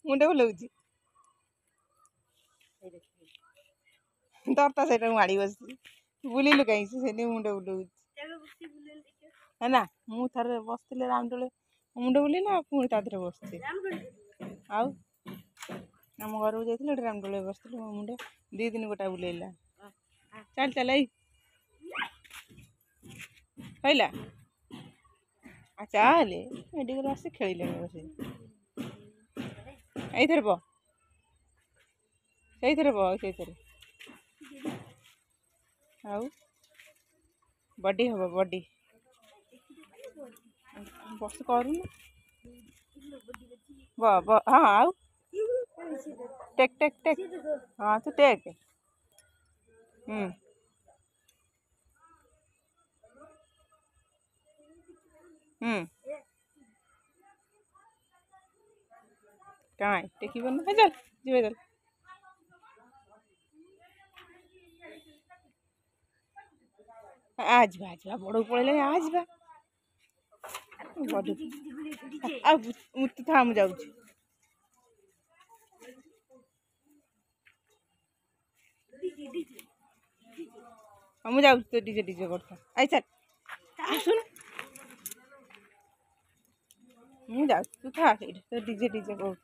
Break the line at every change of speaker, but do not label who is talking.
मुंडे बुलाऊँ तोर तो से माड़ी बस बुलिलु कहीं से मुंडे बुलाऊँ है ना मु थरे बसती रामडोले मुंडे बुलेला पुणी ता देहरे बसती आउ आम घर को जाइए रामडोले बसती मो मुंडे 2 दिन गोटा बुलेला चल चल हैला चल मेडिकल आसी खेल बस ये बो से आउ बडी हम बडी बस करू हाँ आउ टेक टेक टेक हाँ तू टेक कहाँ टेकी बन चल जीवे चल आज बा बड़ पड़े आज बा तू था मुझे जाऊँ मुझे जाऊँ तो डीजे डीजे करता आई चल सुन मुझे जाऊँ तू था तो डीजे डीजे कर